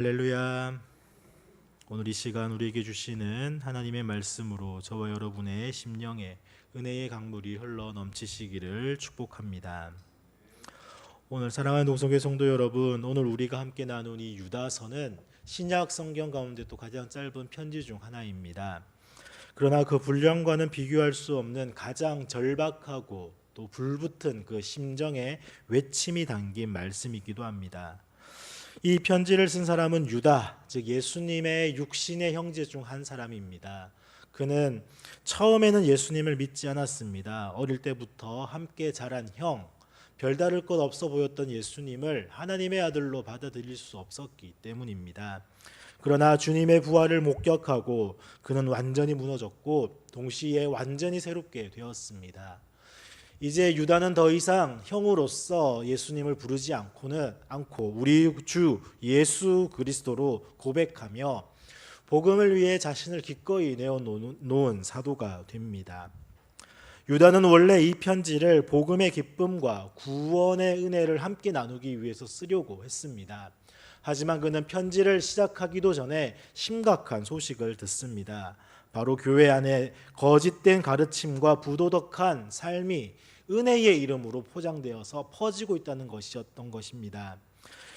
할렐루야. 오늘 이 시간 우리에게 주시는 하나님의 말씀으로 저와 여러분의 심령에 은혜의 강물이 흘러 넘치시기를 축복합니다. 오늘 사랑하는 동성교 성도 여러분, 오늘 우리가 함께 나눈 이 유다서는 신약 성경 가운데 또 가장 짧은 편지 중 하나입니다. 그러나 그 분량과는 비교할 수 없는 가장 절박하고 또 불붙은 그 심정의 외침이 담긴 말씀이기도 합니다. 이 편지를 쓴 사람은 유다, 즉 예수님의 육신의 형제 중 한 사람입니다. 그는 처음에는 예수님을 믿지 않았습니다. 어릴 때부터 함께 자란 형, 별다를 것 없어 보였던 예수님을 하나님의 아들로 받아들일 수 없었기 때문입니다. 그러나 주님의 부활을 목격하고 그는 완전히 무너졌고 동시에 완전히 새롭게 되었습니다. 이제 유다는 더 이상 형으로서 예수님을 부르지 않고 우리 주 예수 그리스도로 고백하며 복음을 위해 자신을 기꺼이 내어놓은 사도가 됩니다. 유다는 원래 이 편지를 복음의 기쁨과 구원의 은혜를 함께 나누기 위해서 쓰려고 했습니다. 하지만 그는 편지를 시작하기도 전에 심각한 소식을 듣습니다. 바로 교회 안에 거짓된 가르침과 부도덕한 삶이 은혜의 이름으로 포장되어서 퍼지고 있다는 것이었던 것입니다.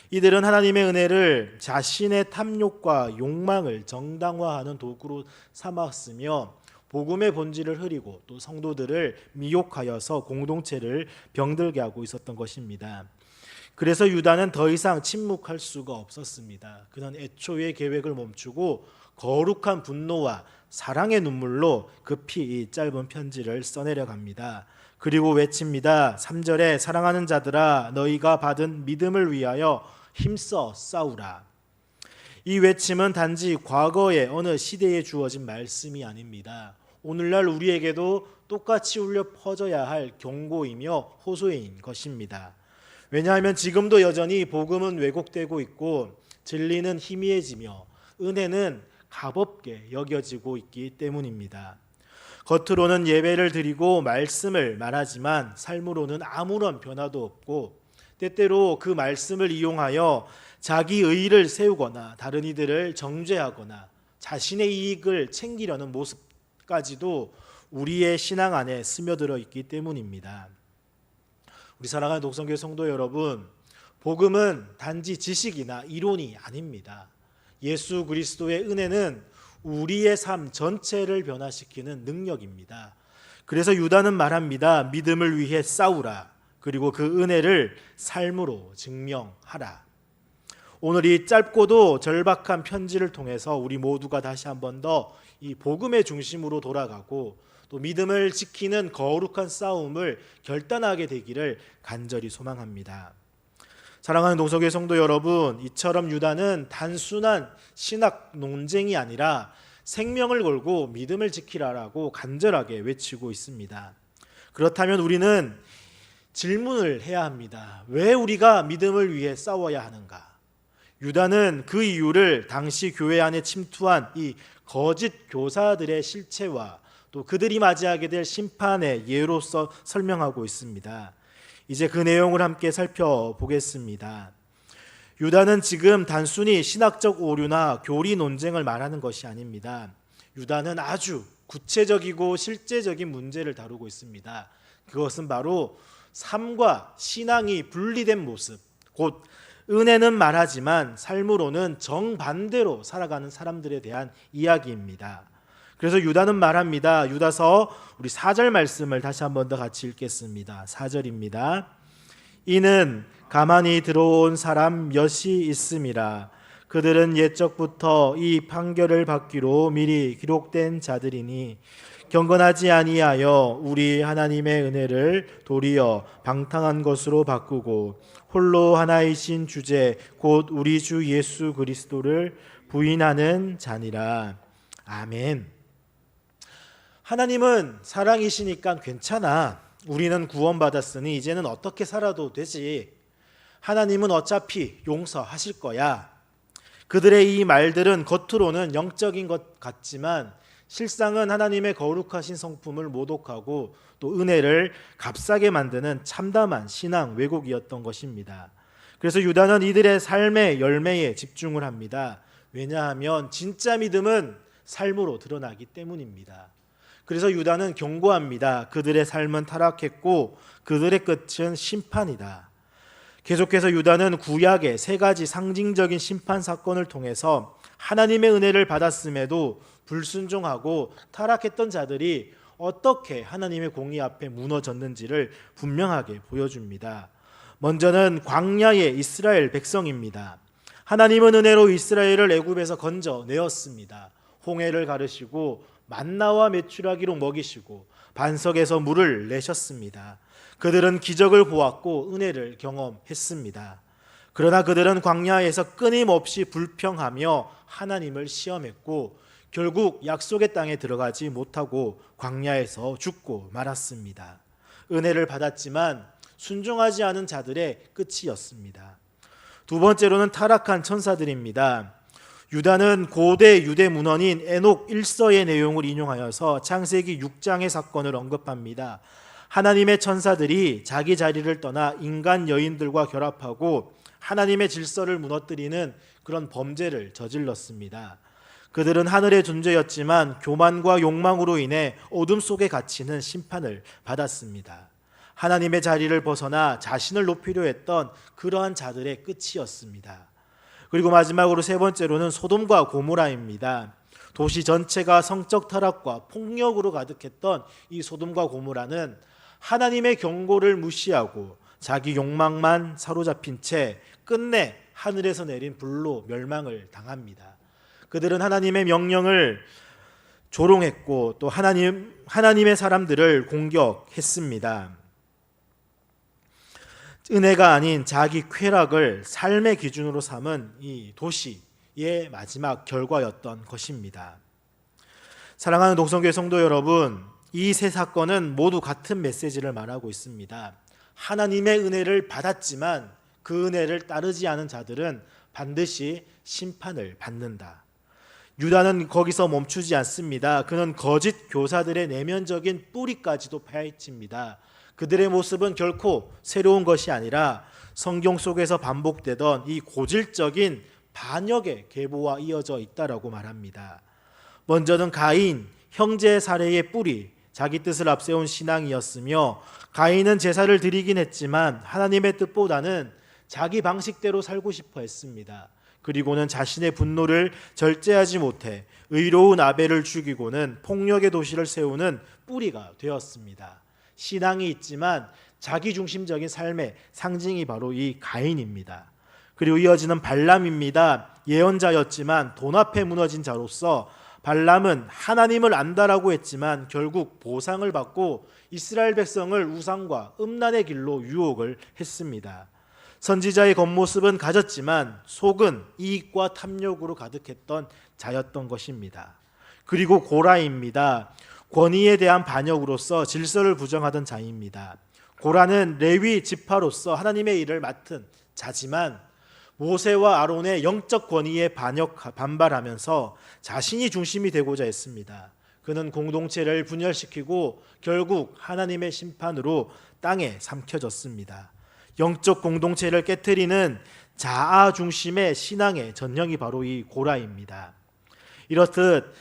이들은 하나님의 은혜를 자신의 탐욕과 욕망을 정당화하는 도구로 삼았으며 복음의 본질을 흐리고 또 성도들을 미혹하여서 공동체를 병들게 하고 있었던 것입니다. 그래서 유다는 더 이상 침묵할 수가 없었습니다. 그는 애초의 계획을 멈추고 거룩한 분노와 사랑의 눈물로 급히 이 짧은 편지를 써내려 갑니다. 그리고 외칩니다. 3절에 사랑하는 자들아 너희가 받은 믿음을 위하여 힘써 싸우라. 이 외침은 단지 과거의 어느 시대에 주어진 말씀이 아닙니다. 오늘날 우리에게도 똑같이 울려 퍼져야 할 경고이며 호소인 것입니다. 왜냐하면 지금도 여전히 복음은 왜곡되고 있고 진리는 희미해지며 은혜는 값없게 여겨지고 있기 때문입니다. 겉으로는 예배를 드리고 말씀을 말하지만 삶으로는 아무런 변화도 없고 때때로 그 말씀을 이용하여 자기 의의를 세우거나 다른 이들을 정죄하거나 자신의 이익을 챙기려는 모습까지도 우리의 신앙 안에 스며들어 있기 때문입니다. 우리 사랑하는 독성교회 성도 여러분, 복음은 단지 지식이나 이론이 아닙니다. 예수 그리스도의 은혜는 우리의 삶 전체를 변화시키는 능력입니다. 그래서 유다는 말합니다. 믿음을 위해 싸우라. 그리고 그 은혜를 삶으로 증명하라. 오늘 이 짧고도 절박한 편지를 통해서 우리 모두가 다시 한 번 더 이 복음의 중심으로 돌아가고 또 믿음을 지키는 거룩한 싸움을 결단하게 되기를 간절히 소망합니다. 사랑하는 동성교회 성도 여러분, 이처럼 유다는 단순한 신학 논쟁이 아니라 생명을 걸고 믿음을 지키라라고 간절하게 외치고 있습니다. 그렇다면 우리는 질문을 해야 합니다. 왜 우리가 믿음을 위해 싸워야 하는가? 유다는 그 이유를 당시 교회 안에 침투한 이 거짓 교사들의 실체와 또 그들이 맞이하게 될 심판의 예로서 설명하고 있습니다. 이제 그 내용을 함께 살펴보겠습니다. 유다는 지금 단순히 신학적 오류나 교리 논쟁을 말하는 것이 아닙니다. 유다는 아주 구체적이고 실제적인 문제를 다루고 있습니다. 그것은 바로 삶과 신앙이 분리된 모습, 곧 은혜는 말하지만 삶으로는 정반대로 살아가는 사람들에 대한 이야기입니다. 그래서 유다는 말합니다. 유다서 우리 4절 말씀을 다시 한 번 더 같이 읽겠습니다. 4절입니다. 이는 가만히 들어온 사람 몇이 있음이라. 그들은 옛적부터 이 판결을 받기로 미리 기록된 자들이니 경건하지 아니하여 우리 하나님의 은혜를 도리어 방탕한 것으로 바꾸고 홀로 하나이신 주제 곧 우리 주 예수 그리스도를 부인하는 자니라. 아멘. 하나님은 사랑이시니까 괜찮아. 우리는 구원받았으니 이제는 어떻게 살아도 되지. 하나님은 어차피 용서하실 거야. 그들의 이 말들은 겉으로는 영적인 것 같지만 실상은 하나님의 거룩하신 성품을 모독하고 또 은혜를 값싸게 만드는 참담한 신앙 왜곡이었던 것입니다. 그래서 유다는 이들의 삶의 열매에 집중을 합니다. 왜냐하면 진짜 믿음은 삶으로 드러나기 때문입니다. 그래서 유다는 경고합니다. 그들의 삶은 타락했고 그들의 끝은 심판이다. 계속해서 유다는 구약의 세 가지 상징적인 심판 사건을 통해서 하나님의 은혜를 받았음에도 불순종하고 타락했던 자들이 어떻게 하나님의 공의 앞에 무너졌는지를 분명하게 보여줍니다. 먼저는 광야의 이스라엘 백성입니다. 하나님은 은혜로 이스라엘을 애굽에서 건져내었습니다. 홍해를 가르시고 만나와 메추라기로 먹이시고 반석에서 물을 내셨습니다. 그들은 기적을 보았고 은혜를 경험했습니다. 그러나 그들은 광야에서 끊임없이 불평하며 하나님을 시험했고 결국 약속의 땅에 들어가지 못하고 광야에서 죽고 말았습니다. 은혜를 받았지만 순종하지 않은 자들의 끝이었습니다. 두 번째로는 타락한 천사들입니다. 유다는 고대 유대 문헌인 에녹 1서의 내용을 인용하여서 창세기 6장의 사건을 언급합니다. 하나님의 천사들이 자기 자리를 떠나 인간 여인들과 결합하고 하나님의 질서를 무너뜨리는 그런 범죄를 저질렀습니다. 그들은 하늘의 존재였지만 교만과 욕망으로 인해 어둠 속에 갇히는 심판을 받았습니다. 하나님의 자리를 벗어나 자신을 높이려 했던 그러한 자들의 끝이었습니다. 그리고 마지막으로 세 번째로는 소돔과 고모라입니다. 도시 전체가 성적 타락과 폭력으로 가득했던 이 소돔과 고모라는 하나님의 경고를 무시하고 자기 욕망만 사로잡힌 채 끝내 하늘에서 내린 불로 멸망을 당합니다. 그들은 하나님의 명령을 조롱했고 또 하나님의 사람들을 공격했습니다. 은혜가 아닌 자기 쾌락을 삶의 기준으로 삼은 이 도시의 마지막 결과였던 것입니다. 사랑하는 독성교회 성도 여러분, 이 세 사건은 모두 같은 메시지를 말하고 있습니다. 하나님의 은혜를 받았지만 그 은혜를 따르지 않은 자들은 반드시 심판을 받는다. 유다는 거기서 멈추지 않습니다. 그는 거짓 교사들의 내면적인 뿌리까지도 파헤칩니다. 그들의 모습은 결코 새로운 것이 아니라 성경 속에서 반복되던 이 고질적인 반역의 계보와 이어져 있다라고 말합니다. 먼저는 가인, 형제 살해의 뿌리, 자기 뜻을 앞세운 신앙이었으며 가인은 제사를 드리긴 했지만 하나님의 뜻보다는 자기 방식대로 살고 싶어 했습니다. 그리고는 자신의 분노를 절제하지 못해 의로운 아벨을 죽이고는 폭력의 도시를 세우는 뿌리가 되었습니다. 신앙이 있지만 자기중심적인 삶의 상징이 바로 이 가인입니다. 그리고 이어지는 발람입니다. 예언자였지만 돈 앞에 무너진 자로서 발람은 하나님을 안다라고 했지만 결국 보상을 받고 이스라엘 백성을 우상과 음란의 길로 유혹을 했습니다. 선지자의 겉모습은 가졌지만 속은 이익과 탐욕으로 가득했던 자였던 것입니다. 그리고 고라입니다. 권위에 대한 반역으로서 질서를 부정하던 자입니다. 고라는 레위 지파로서 하나님의 일을 맡은 자지만 모세와 아론의 영적 권위에 반발하면서 자신이 중심이 되고자 했습니다. 그는 공동체를 분열시키고 결국 하나님의 심판으로 땅에 삼켜졌습니다. 영적 공동체를 깨트리는 자아 중심의 신앙의 전형이 바로 이 고라입니다. 이렇듯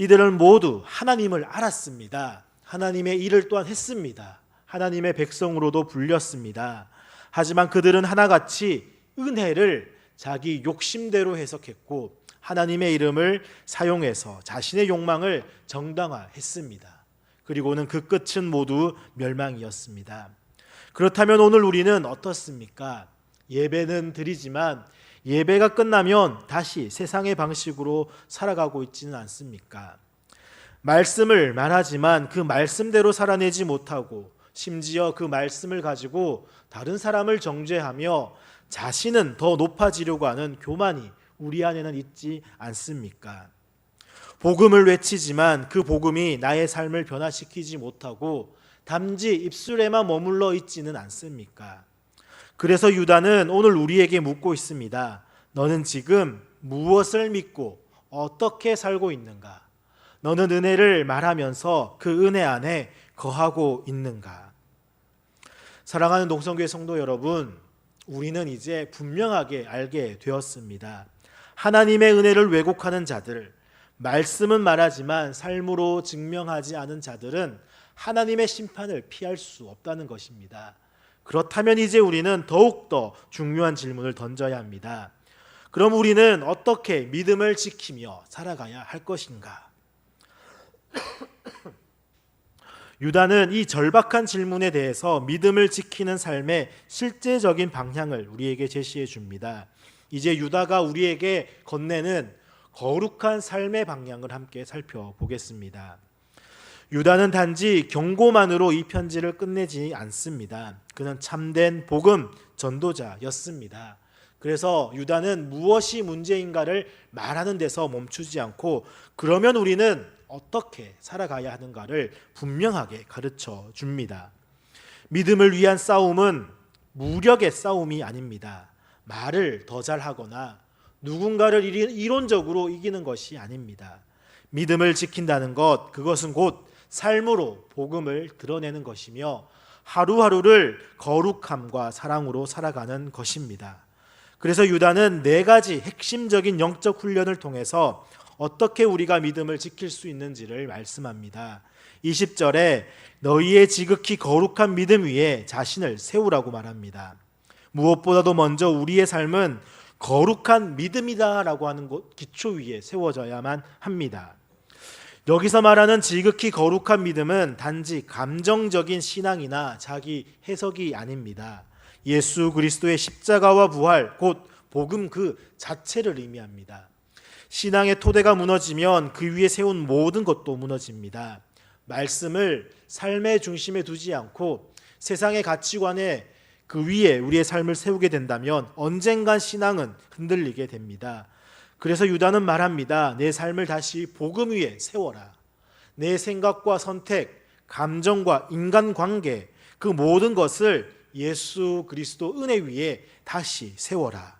이들은 모두 하나님을 알았습니다. 하나님의 일을 또한 했습니다. 하나님의 백성으로도 불렸습니다. 하지만 그들은 하나같이 은혜를 자기 욕심대로 해석했고 하나님의 이름을 사용해서 자신의 욕망을 정당화했습니다. 그리고는 그 끝은 모두 멸망이었습니다. 그렇다면 오늘 우리는 어떻습니까? 예배는 드리지만 예배가 끝나면 다시 세상의 방식으로 살아가고 있지는 않습니까? 말씀을 말하지만 그 말씀대로 살아내지 못하고 심지어 그 말씀을 가지고 다른 사람을 정죄하며 자신은 더 높아지려고 하는 교만이 우리 안에는 있지 않습니까? 복음을 외치지만 그 복음이 나의 삶을 변화시키지 못하고 단지 입술에만 머물러 있지는 않습니까? 그래서 유다는 오늘 우리에게 묻고 있습니다. 너는 지금 무엇을 믿고 어떻게 살고 있는가? 너는 은혜를 말하면서 그 은혜 안에 거하고 있는가? 사랑하는 동성교회 성도 여러분, 우리는 이제 분명하게 알게 되었습니다. 하나님의 은혜를 왜곡하는 자들, 말씀은 말하지만 삶으로 증명하지 않은 자들은 하나님의 심판을 피할 수 없다는 것입니다. 그렇다면 이제 우리는 더욱더 중요한 질문을 던져야 합니다. 그럼 우리는 어떻게 믿음을 지키며 살아가야 할 것인가? 유다는 이 절박한 질문에 대해서 믿음을 지키는 삶의 실제적인 방향을 우리에게 제시해 줍니다. 이제 유다가 우리에게 건네는 거룩한 삶의 방향을 함께 살펴보겠습니다. 유다는 단지 경고만으로 이 편지를 끝내지 않습니다. 그는 참된 복음 전도자였습니다. 그래서 유다는 무엇이 문제인가를 말하는 데서 멈추지 않고 그러면 우리는 어떻게 살아가야 하는가를 분명하게 가르쳐 줍니다. 믿음을 위한 싸움은 무력의 싸움이 아닙니다. 말을 더 잘하거나 누군가를 이론적으로 이기는 것이 아닙니다. 믿음을 지킨다는 것, 그것은 곧 삶으로 복음을 드러내는 것이며 하루하루를 거룩함과 사랑으로 살아가는 것입니다. 그래서 유다는 4가지 핵심적인 영적 훈련을 통해서 어떻게 우리가 믿음을 지킬 수 있는지를 말씀합니다. 20절에 너희의 지극히 거룩한 믿음 위에 자신을 세우라고 말합니다. 무엇보다도 먼저 우리의 삶은 거룩한 믿음이다라고 하는 기초 위에 세워져야만 합니다. 여기서 말하는 지극히 거룩한 믿음은 단지 감정적인 신앙이나 자기 해석이 아닙니다. 예수 그리스도의 십자가와 부활, 곧 복음 그 자체를 의미합니다. 신앙의 토대가 무너지면 그 위에 세운 모든 것도 무너집니다. 말씀을 삶의 중심에 두지 않고 세상의 가치관에 그 위에 우리의 삶을 세우게 된다면 언젠간 신앙은 흔들리게 됩니다. 그래서 유다는 말합니다. 내 삶을 다시 복음 위에 세워라. 내 생각과 선택, 감정과 인간관계, 그 모든 것을 예수 그리스도 은혜 위에 다시 세워라.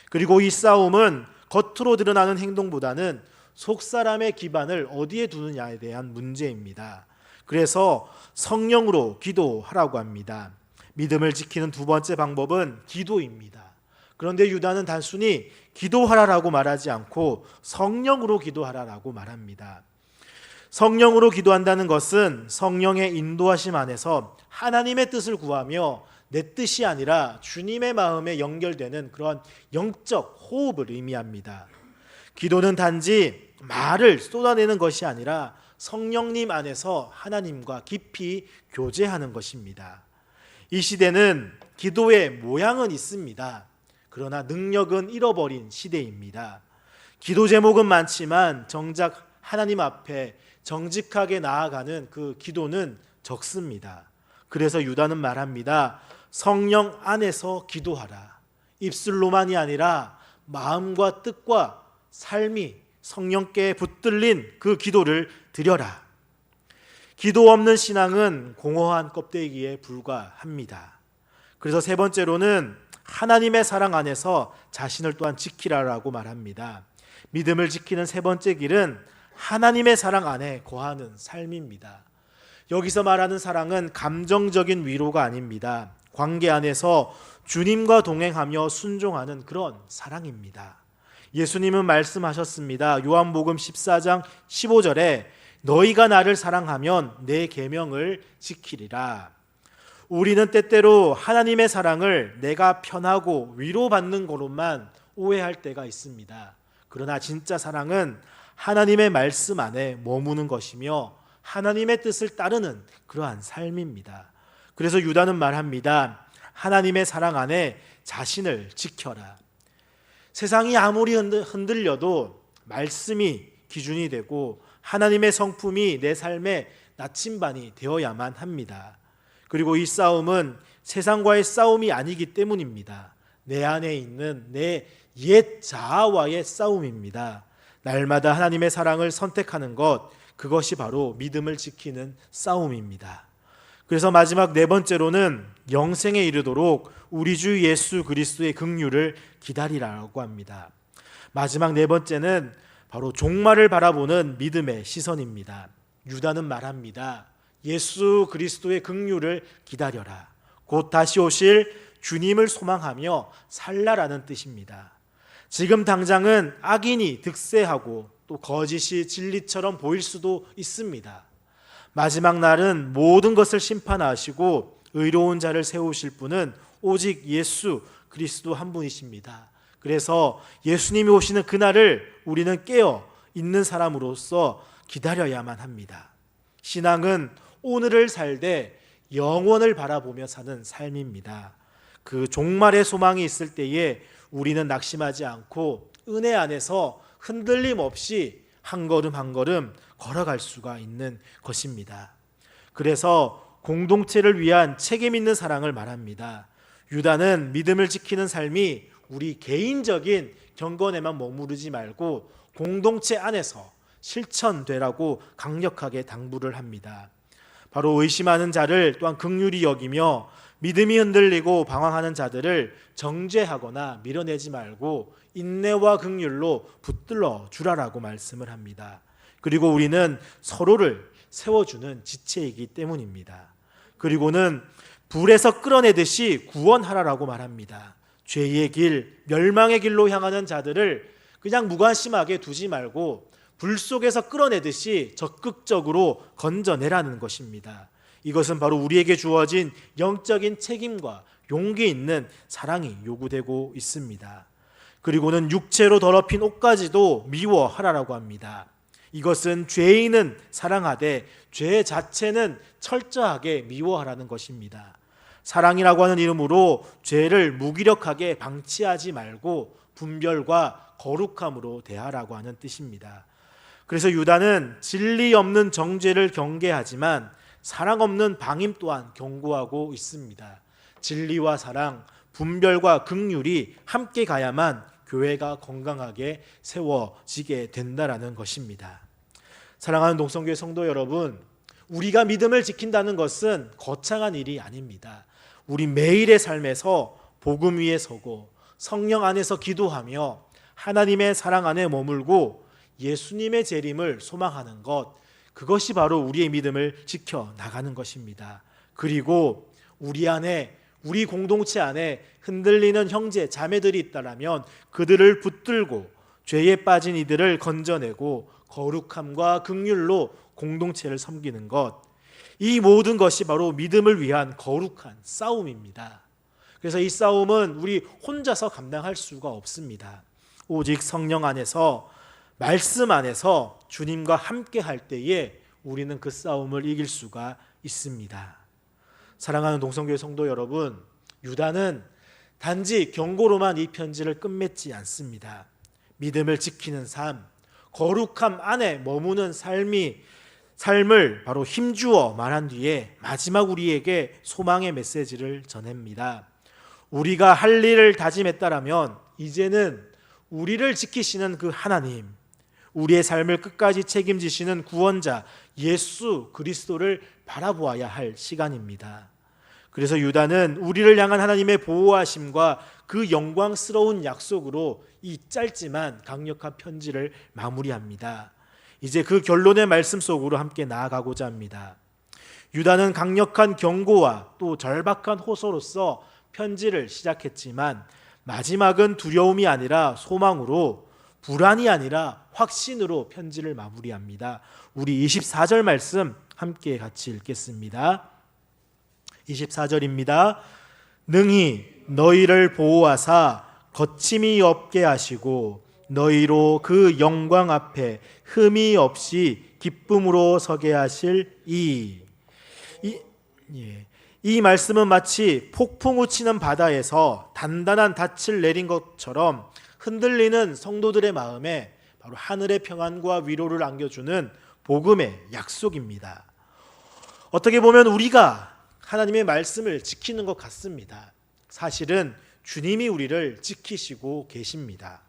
그리고 이 싸움은 겉으로 드러나는 행동보다는 속사람의 기반을 어디에 두느냐에 대한 문제입니다. 그래서 성령으로 기도하라고 합니다. 믿음을 지키는 2번째 방법은 기도입니다. 그런데 유다는 단순히 기도하라라고 말하지 않고 성령으로 기도하라라고 말합니다. 성령으로 기도한다는 것은 성령의 인도하심 안에서 하나님의 뜻을 구하며 내 뜻이 아니라 주님의 마음에 연결되는 그런 영적 호흡을 의미합니다. 기도는 단지 말을 쏟아내는 것이 아니라 성령님 안에서 하나님과 깊이 교제하는 것입니다. 이 시대는 기도의 모양은 있습니다. 그러나 능력은 잃어버린 시대입니다. 기도 제목은 많지만 정작 하나님 앞에 정직하게 나아가는 그 기도는 적습니다. 그래서 유다는 말합니다. 성령 안에서 기도하라. 입술로만이 아니라 마음과 뜻과 삶이 성령께 붙들린 그 기도를 드려라. 기도 없는 신앙은 공허한 껍데기에 불과합니다. 그래서 3번째로는 하나님의 사랑 안에서 자신을 또한 지키라라고 말합니다. 믿음을 지키는 3번째 길은 하나님의 사랑 안에 거하는 삶입니다. 여기서 말하는 사랑은 감정적인 위로가 아닙니다. 관계 안에서 주님과 동행하며 순종하는 그런 사랑입니다. 예수님은 말씀하셨습니다. 요한복음 14장 15절에 너희가 나를 사랑하면 내 계명을 지키리라. 우리는 때때로 하나님의 사랑을 내가 편하고 위로받는 것로만 오해할 때가 있습니다. 그러나 진짜 사랑은 하나님의 말씀 안에 머무는 것이며 하나님의 뜻을 따르는 그러한 삶입니다. 그래서 유다는 말합니다. 하나님의 사랑 안에 자신을 지켜라. 세상이 아무리 흔들려도 말씀이 기준이 되고 하나님의 성품이 내 삶의 나침반이 되어야만 합니다. 그리고 이 싸움은 세상과의 싸움이 아니기 때문입니다. 내 안에 있는 내 옛 자아와의 싸움입니다. 날마다 하나님의 사랑을 선택하는 것, 그것이 바로 믿음을 지키는 싸움입니다. 그래서 마지막 4번째로는 영생에 이르도록 우리 주 예수 그리스도의 긍휼을 기다리라고 합니다. 마지막 4번째는 바로 종말을 바라보는 믿음의 시선입니다. 유다는 말합니다. 예수 그리스도의 긍휼을 기다려라. 곧 다시 오실 주님을 소망하며 살라라는 뜻입니다. 지금 당장은 악인이 득세하고 또 거짓이 진리처럼 보일 수도 있습니다. 마지막 날은 모든 것을 심판하시고 의로운 자를 세우실 분은 오직 예수 그리스도 한 분이십니다. 그래서 예수님이 오시는 그날을 우리는 깨어 있는 사람으로서 기다려야만 합니다. 신앙은 오늘을 살되 영원을 바라보며 사는 삶입니다. 그 종말의 소망이 있을 때에 우리는 낙심하지 않고 은혜 안에서 흔들림 없이 한 걸음 한 걸음 걸어갈 수가 있는 것입니다. 그래서 공동체를 위한 책임 있는 사랑을 말합니다. 유다는 믿음을 지키는 삶이 우리 개인적인 경건에만 머무르지 말고 공동체 안에서 실천되라고 강력하게 당부를 합니다. 바로 의심하는 자를 또한 긍휼히 여기며 믿음이 흔들리고 방황하는 자들을 정죄하거나 밀어내지 말고 인내와 긍휼로 붙들어 주라라고 말씀을 합니다. 그리고 우리는 서로를 세워주는 지체이기 때문입니다. 그리고는 불에서 끌어내듯이 구원하라라고 말합니다. 죄의 길, 멸망의 길로 향하는 자들을 그냥 무관심하게 두지 말고 불 속에서 끌어내듯이 적극적으로 건져내라는 것입니다. 이것은 바로 우리에게 주어진 영적인 책임과 용기 있는 사랑이 요구되고 있습니다. 그리고는 육체로 더럽힌 옷까지도 미워하라라고 합니다. 이것은 죄인은 사랑하되 죄 자체는 철저하게 미워하라는 것입니다. 사랑이라고 하는 이름으로 죄를 무기력하게 방치하지 말고 분별과 거룩함으로 대하라고 하는 뜻입니다. 그래서 유다는 진리 없는 정죄를 경계하지만 사랑 없는 방임 또한 경고하고 있습니다. 진리와 사랑, 분별과 긍휼이 함께 가야만 교회가 건강하게 세워지게 된다라는 것입니다. 사랑하는 동성교회 성도 여러분, 우리가 믿음을 지킨다는 것은 거창한 일이 아닙니다. 우리 매일의 삶에서 복음 위에 서고 성령 안에서 기도하며 하나님의 사랑 안에 머물고 예수님의 재림을 소망하는 것, 그것이 바로 우리의 믿음을 지켜나가는 것입니다. 그리고 우리 안에, 우리 공동체 안에 흔들리는 형제 자매들이 있다면 그들을 붙들고 죄에 빠진 이들을 건져내고 거룩함과 긍휼로 공동체를 섬기는 것, 이 모든 것이 바로 믿음을 위한 거룩한 싸움입니다. 그래서 이 싸움은 우리 혼자서 감당할 수가 없습니다. 오직 성령 안에서, 말씀 안에서 주님과 함께 할 때에 우리는 그 싸움을 이길 수가 있습니다. 사랑하는 동성교회 성도 여러분, 유다는 단지 경고로만 이 편지를 끝맺지 않습니다. 믿음을 지키는 삶, 거룩함 안에 머무는 삶을 바로 힘주어 말한 뒤에 마지막 우리에게 소망의 메시지를 전합니다. 우리가 할 일을 다짐했다라면 이제는 우리를 지키시는 그 하나님, 우리의 삶을 끝까지 책임지시는 구원자 예수 그리스도를 바라보아야 할 시간입니다. 그래서 유다는 우리를 향한 하나님의 보호하심과 그 영광스러운 약속으로 이 짧지만 강력한 편지를 마무리합니다. 이제 그 결론의 말씀 속으로 함께 나아가고자 합니다. 유다는 강력한 경고와 또 절박한 호소로서 편지를 시작했지만 마지막은 두려움이 아니라 소망으로, 불안이 아니라 확신으로 편지를 마무리합니다. 우리 24절 말씀 함께 같이 읽겠습니다. 24절입니다. 능히 너희를 보호하사 거침이 없게 하시고 너희로 그 영광 앞에 흠이 없이 기쁨으로 서게 하실 이 말씀은 마치 폭풍우 치는 바다에서 단단한 닻을 내린 것처럼 흔들리는 성도들의 마음에 바로 하늘의 평안과 위로를 안겨주는 복음의 약속입니다. 어떻게 보면 우리가 하나님의 말씀을 지키는 것 같습니다. 사실은 주님이 우리를 지키시고 계십니다.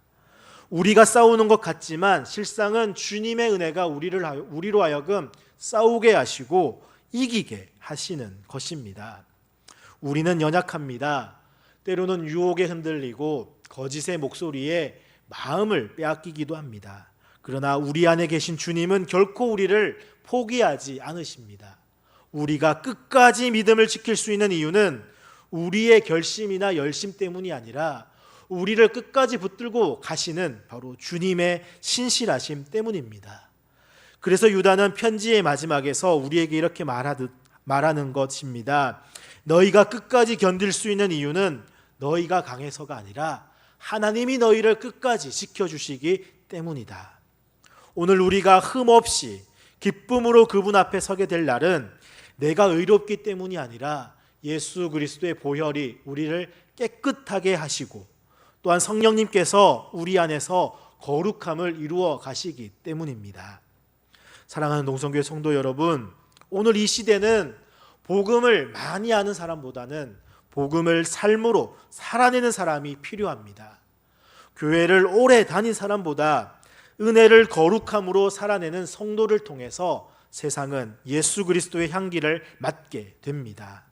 우리가 싸우는 것 같지만 실상은 주님의 은혜가 우리로 하여금 싸우게 하시고 이기게 하시는 것입니다. 우리는 연약합니다. 때로는 유혹에 흔들리고 거짓의 목소리에 마음을 빼앗기기도 합니다. 그러나 우리 안에 계신 주님은 결코 우리를 포기하지 않으십니다. 우리가 끝까지 믿음을 지킬 수 있는 이유는 우리의 결심이나 열심 때문이 아니라 우리를 끝까지 붙들고 가시는 바로 주님의 신실하심 때문입니다. 그래서 유다는 편지의 마지막에서 우리에게 이렇게 말하는 것입니다. 너희가 끝까지 견딜 수 있는 이유는 너희가 강해서가 아니라 하나님이 너희를 끝까지 지켜주시기 때문이다. 오늘 우리가 흠없이 기쁨으로 그분 앞에 서게 될 날은 내가 의롭기 때문이 아니라 예수 그리스도의 보혈이 우리를 깨끗하게 하시고 또한 성령님께서 우리 안에서 거룩함을 이루어 가시기 때문입니다. 사랑하는 동성교회 성도 여러분, 오늘 이 시대는 복음을 많이 아는 사람보다는 복음을 삶으로 살아내는 사람이 필요합니다. 교회를 오래 다닌 사람보다 은혜를 거룩함으로 살아내는 성도를 통해서 세상은 예수 그리스도의 향기를 맡게 됩니다.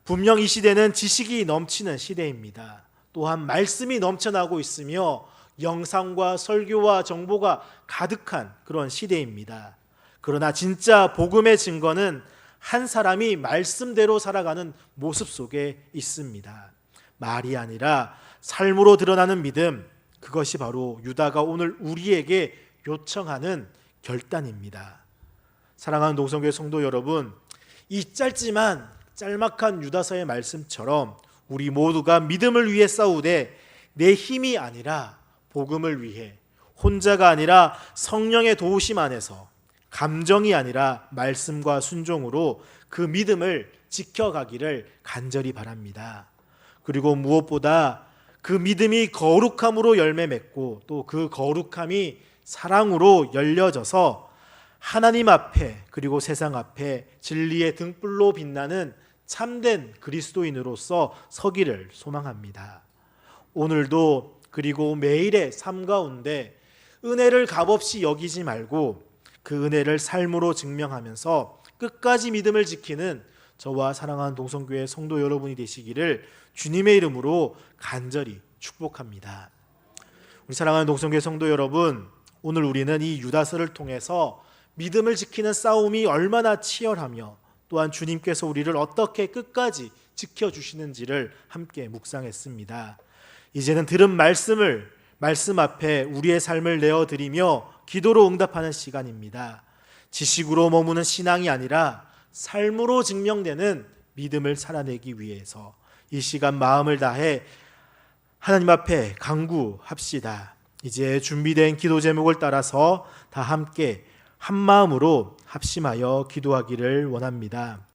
분명 이 시대는 지식이 넘치는 시대입니다. 또한 말씀이 넘쳐나고 있으며 영상과 설교와 정보가 가득한 그런 시대입니다. 그러나 진짜 복음의 증거는 한 사람이 말씀대로 살아가는 모습 속에 있습니다. 말이 아니라 삶으로 드러나는 믿음, 그것이 바로 유다가 오늘 우리에게 요청하는 결단입니다. 사랑하는 동성교회 성도 여러분, 이 짧지만 짤막한 유다서의 말씀처럼 우리 모두가 믿음을 위해 싸우되 내 힘이 아니라 복음을 위해, 혼자가 아니라 성령의 도우심 안에서, 감정이 아니라 말씀과 순종으로 그 믿음을 지켜가기를 간절히 바랍니다. 그리고 무엇보다 그 믿음이 거룩함으로 열매 맺고 또 그 거룩함이 사랑으로 열려져서 하나님 앞에 그리고 세상 앞에 진리의 등불로 빛나는 참된 그리스도인으로서 서기를 소망합니다. 오늘도 그리고 매일의 삶 가운데 은혜를 값없이 여기지 말고 그 은혜를 삶으로 증명하면서 끝까지 믿음을 지키는 저와 사랑하는 동성교회 성도 여러분이 되시기를 주님의 이름으로 간절히 축복합니다. 우리 사랑하는 동성교회 성도 여러분, 오늘 우리는 이 유다서를 통해서 믿음을 지키는 싸움이 얼마나 치열하며 또한 주님께서 우리를 어떻게 끝까지 지켜주시는지를 함께 묵상했습니다. 이제는 들은 말씀 앞에 우리의 삶을 내어드리며 기도로 응답하는 시간입니다. 지식으로 머무는 신앙이 아니라 삶으로 증명되는 믿음을 살아내기 위해서 이 시간 마음을 다해 하나님 앞에 간구합시다. 이제 준비된 기도 제목을 따라서 다 함께 한 마음으로 합심하여 기도하기를 원합니다.